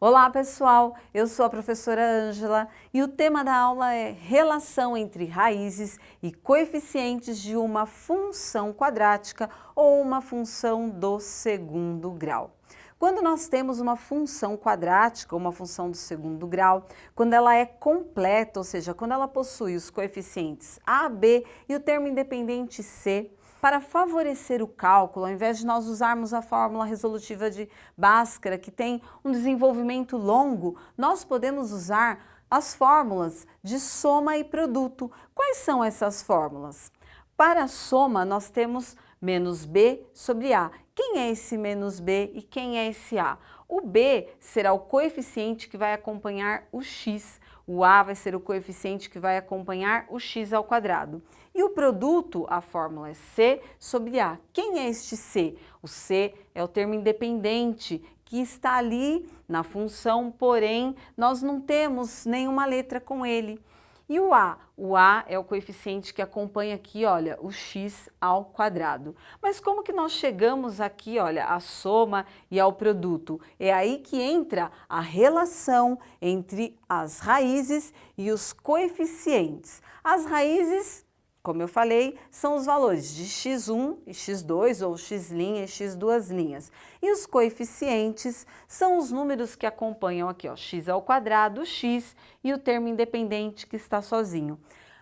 Olá pessoal, eu sou a professora Ângela e o tema da aula é relação entre raízes e coeficientes de uma função quadrática ou uma função do segundo grau. Quando nós temos uma função quadrática ou uma função do segundo grau, quando ela é completa, ou seja, quando ela possui os coeficientes a, b e o termo independente c, para favorecer o cálculo, ao invés de nós usarmos a fórmula resolutiva de Bhaskara, que tem um desenvolvimento longo, nós podemos usar as fórmulas de soma e produto. Quais são essas fórmulas? Para a soma, nós temos menos b sobre a. Quem é esse menos b e quem é esse a? O b será o coeficiente que vai acompanhar o x. O a vai ser o coeficiente que vai acompanhar o x ao quadrado. E o produto, a fórmula é c sobre a. Quem é este c? O c é o termo independente que está ali na função, porém nós não temos nenhuma letra com ele. E o a? O a é o coeficiente que acompanha aqui, olha, o x ao quadrado. Mas como que nós chegamos aqui, olha, à soma e ao produto? É aí que entra a relação entre as raízes e os coeficientes. As raízes, como eu falei, são os valores de x1 e x2, ou x' e x2'. E os coeficientes são os números que acompanham aqui, ó, x ao quadrado, x e o termo independente que está sozinho.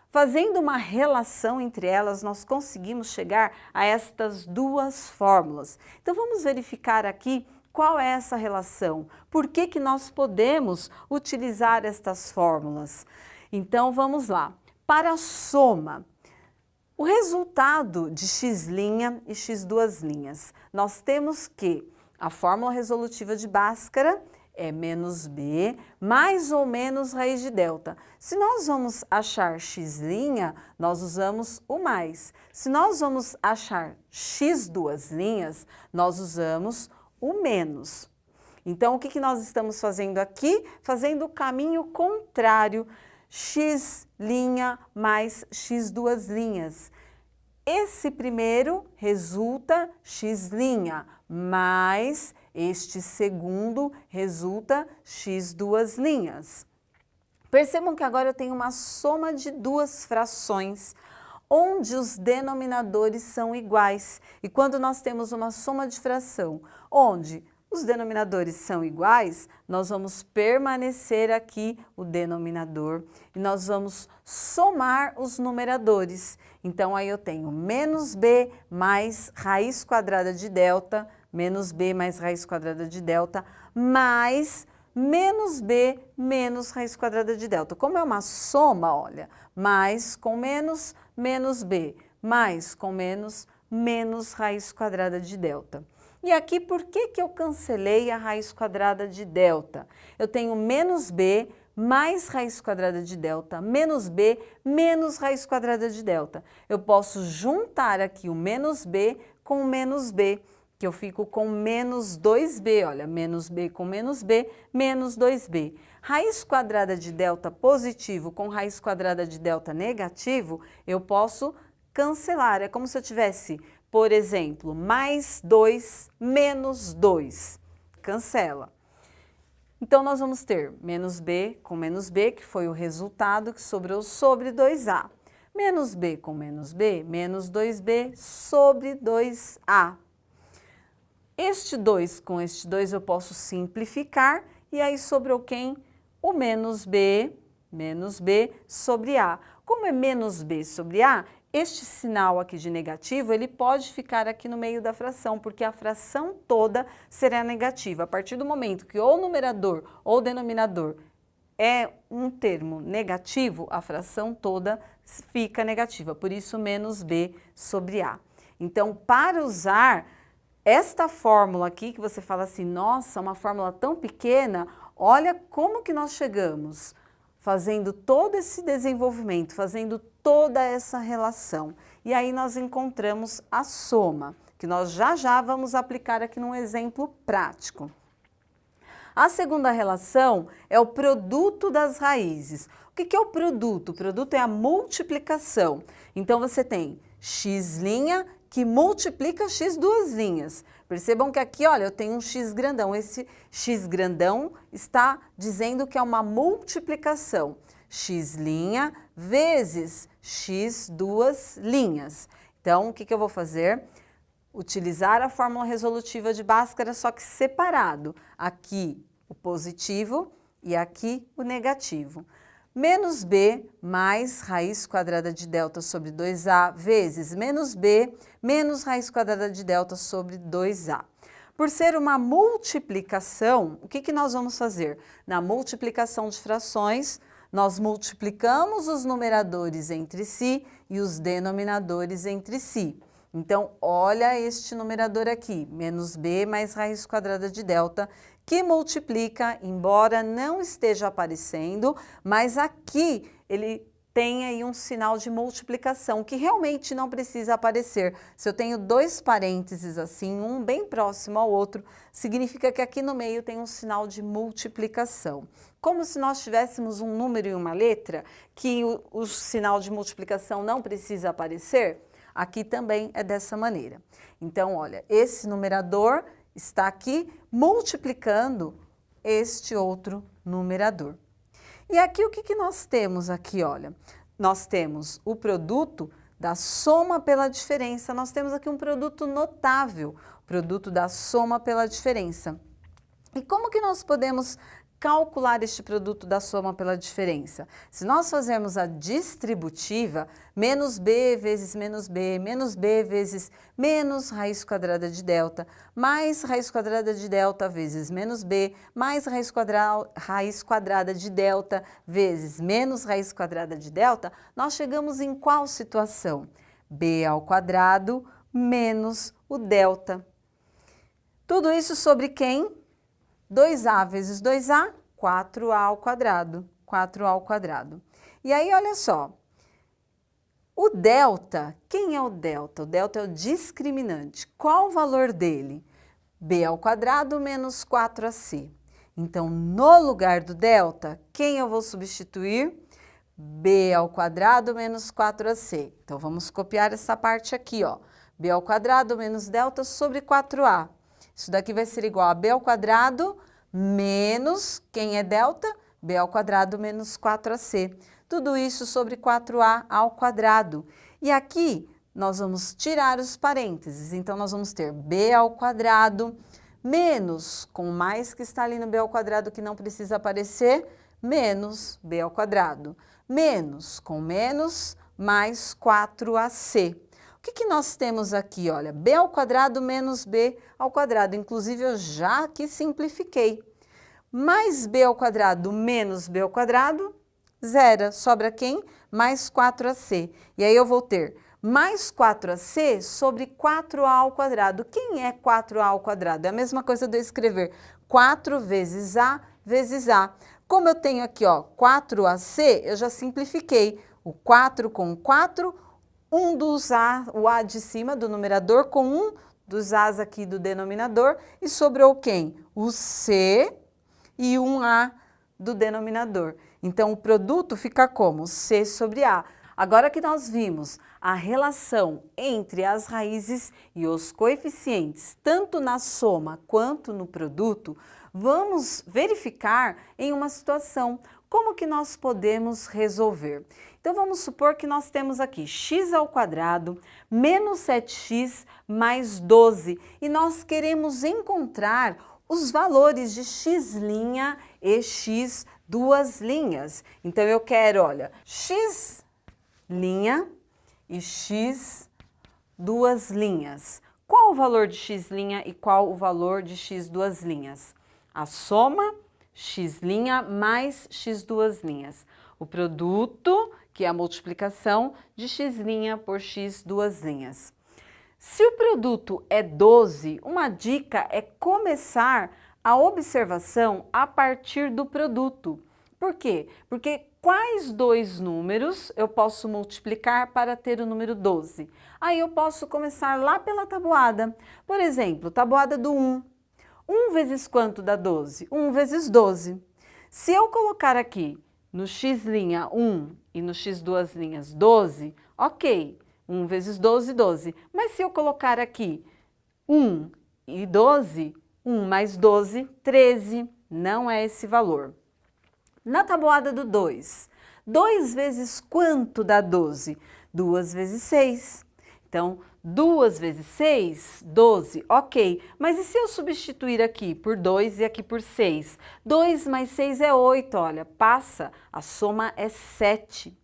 Fazendo uma relação entre elas, nós conseguimos chegar a estas duas fórmulas. Então vamos verificar aqui qual é essa relação. Por que que nós podemos utilizar estas fórmulas? Então vamos lá. Para a soma, o resultado de x' e x2', nós temos que a fórmula resolutiva de Bhaskara é menos b mais ou menos raiz de delta. Se nós vamos achar x', nós usamos o mais. Se nós vamos achar x2', nós usamos o menos. Então, o que nós estamos fazendo aqui? Fazendo o caminho contrário. X' mais x2'. Esse primeiro resulta x', mais este segundo resulta x2'. Percebam que agora eu tenho uma soma de duas frações, onde os denominadores são iguais. E quando nós temos uma soma de fração, onde os denominadores são iguais, nós vamos permanecer aqui o denominador e nós vamos somar os numeradores. Então, aí eu tenho menos b mais raiz quadrada de delta, menos b mais raiz quadrada de delta, mais menos b menos raiz quadrada de delta. Como é uma soma, olha, mais com menos, menos b, mais com menos, menos raiz quadrada de delta. E aqui, por que que eu cancelei a raiz quadrada de delta? Eu tenho menos b mais raiz quadrada de delta, menos b menos raiz quadrada de delta. Eu posso juntar aqui o menos b com o menos b, que eu fico com menos 2b, olha, menos b com menos b, menos 2b. Raiz quadrada de delta positivo com raiz quadrada de delta negativo, eu posso cancelar. É como se eu tivesse, por exemplo, mais 2 menos 2. Cancela. Então, nós vamos ter menos b com menos b, que foi o resultado que sobrou sobre 2a. Menos b com menos b, menos 2b sobre 2a. Este 2 com este 2 eu posso simplificar, e aí sobrou quem? O menos b sobre a. Como é menos b sobre a, este sinal aqui de negativo, ele pode ficar aqui no meio da fração, porque a fração toda será negativa. A partir do momento que ou o numerador ou o denominador é um termo negativo, a fração toda fica negativa, por isso menos b sobre a. Então, para usar esta fórmula aqui, que você fala assim, nossa, uma fórmula tão pequena, olha como que nós chegamos, fazendo todo esse desenvolvimento, fazendo toda essa relação. E aí nós encontramos a soma, que nós já vamos aplicar aqui num exemplo prático. A segunda relação é o produto das raízes. O que é o produto? O produto é a multiplicação. Então, você tem x' que multiplica x duas linhas. Percebam que aqui, olha, eu tenho um x grandão. Esse x grandão está dizendo que é uma multiplicação. X' vezes x duas linhas. Então, o que eu vou fazer? Utilizar a fórmula resolutiva de Bhaskara, só que separado. Aqui o positivo e aqui o negativo. Menos b mais raiz quadrada de delta sobre 2a vezes menos b menos raiz quadrada de delta sobre 2a. Por ser uma multiplicação, o que nós vamos fazer? Na multiplicação de frações, nós multiplicamos os numeradores entre si e os denominadores entre si. Então, olha este numerador aqui, menos b mais raiz quadrada de delta, que multiplica, embora não esteja aparecendo, mas aqui ele tem aí um sinal de multiplicação, que realmente não precisa aparecer. Se eu tenho dois parênteses assim, um bem próximo ao outro, significa que aqui no meio tem um sinal de multiplicação. Como se nós tivéssemos um número e uma letra, que o sinal de multiplicação não precisa aparecer, aqui também é dessa maneira. Então, olha, esse numerador está aqui multiplicando este outro numerador. E aqui o que nós temos aqui, olha? Nós temos o produto da soma pela diferença. Nós temos aqui um produto notável, produto da soma pela diferença. E como que nós podemos calcular este produto da soma pela diferença? Se nós fazermos a distributiva, menos b vezes menos b vezes menos raiz quadrada de delta, mais raiz quadrada de delta vezes menos b, mais raiz quadrada de delta vezes menos raiz quadrada de delta, nós chegamos em qual situação? B ao quadrado menos o delta. Tudo isso sobre quem? 2a vezes 2a, 4a ao quadrado, 4a ao quadrado. E aí, olha só, o delta, quem é o delta? O delta é o discriminante. Qual o valor dele? B ao quadrado menos 4ac. Então, no lugar do delta, quem eu vou substituir? B ao quadrado menos 4ac. Então, vamos copiar essa parte aqui, ó. B ao quadrado menos delta sobre 4a. Isso daqui vai ser igual a b ao quadrado menos, quem é delta? B ao quadrado menos 4ac. Tudo isso sobre 4a ao quadrado. E aqui nós vamos tirar os parênteses. Então, nós vamos ter b ao quadrado menos, com mais que está ali no b ao quadrado que não precisa aparecer, menos b ao quadrado. Menos, com menos, mais 4ac. O que nós temos aqui? Olha, b ao quadrado menos b ao quadrado. Inclusive, eu já aqui simplifiquei. Mais b ao quadrado menos b ao quadrado, zero. Sobra quem? Mais 4ac. E aí eu vou ter mais 4ac sobre 4a ao quadrado. Quem é 4a ao quadrado? É a mesma coisa de eu escrever 4 vezes a vezes a. Como eu tenho aqui, ó, 4ac, eu já simplifiquei. O 4 com 4, um dos a, o a de cima do numerador com um dos a's aqui do denominador, e sobrou quem? O c e um a do denominador. Então, o produto fica como? C sobre a. Agora que nós vimos a relação entre as raízes e os coeficientes, tanto na soma quanto no produto, vamos verificar em uma situação como que nós podemos resolver. Então, vamos supor que nós temos aqui x ao quadrado menos 7x mais 12 e nós queremos encontrar os valores de x' e x duas linhas. Então, eu quero, olha, x' e x duas linhas. Qual o valor de x' e qual o valor de x duas linhas? A soma x' mais x duas linhas. O produto, que é a multiplicação de x' por x duas linhas. Se o produto é 12, uma dica é começar a observação a partir do produto. Por quê? Porque quais dois números eu posso multiplicar para ter o número 12? Aí eu posso começar lá pela tabuada. Por exemplo, tabuada do 1. 1 vezes quanto dá 12? 1 vezes 12. Se eu colocar aqui no x' 1 e no x duas linhas 12, ok. 1 vezes 12, 12. Mas se eu colocar aqui 1 e 12, 1 mais 12, 13. Não é esse valor. Na tabuada do 2, 2 vezes quanto dá 12? 2 vezes 6. Então, 2 vezes 6, 12, ok. Mas e se eu substituir aqui por 2 e aqui por 6? 2 mais 6 é 8, olha, passa, a soma é 7.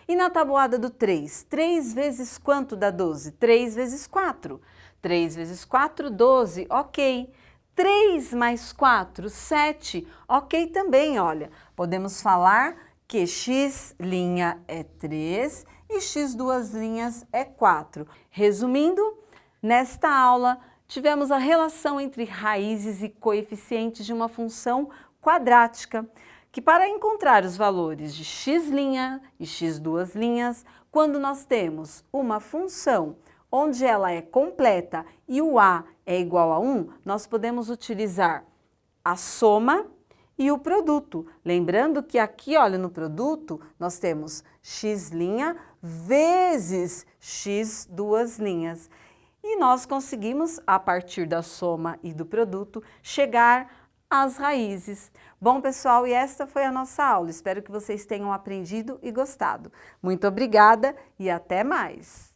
E na tabuada do 3, 3 vezes quanto dá 12? 3 vezes 4. 3 vezes 4, 12, ok. 3 mais 4, 7, ok também, olha. Podemos falar que x' é 3 e x duas linhas é 4. Resumindo, nesta aula tivemos a relação entre raízes e coeficientes de uma função quadrática, que para encontrar os valores de x' e x duas linhas, quando nós temos uma função onde ela é completa e o a é igual a 1, nós podemos utilizar a soma e o produto. Lembrando que aqui, olha, no produto, nós temos x' vezes x duas linhas. E nós conseguimos, a partir da soma e do produto, chegar às raízes. Bom, pessoal, e esta foi a nossa aula. Espero que vocês tenham aprendido e gostado. Muito obrigada e até mais!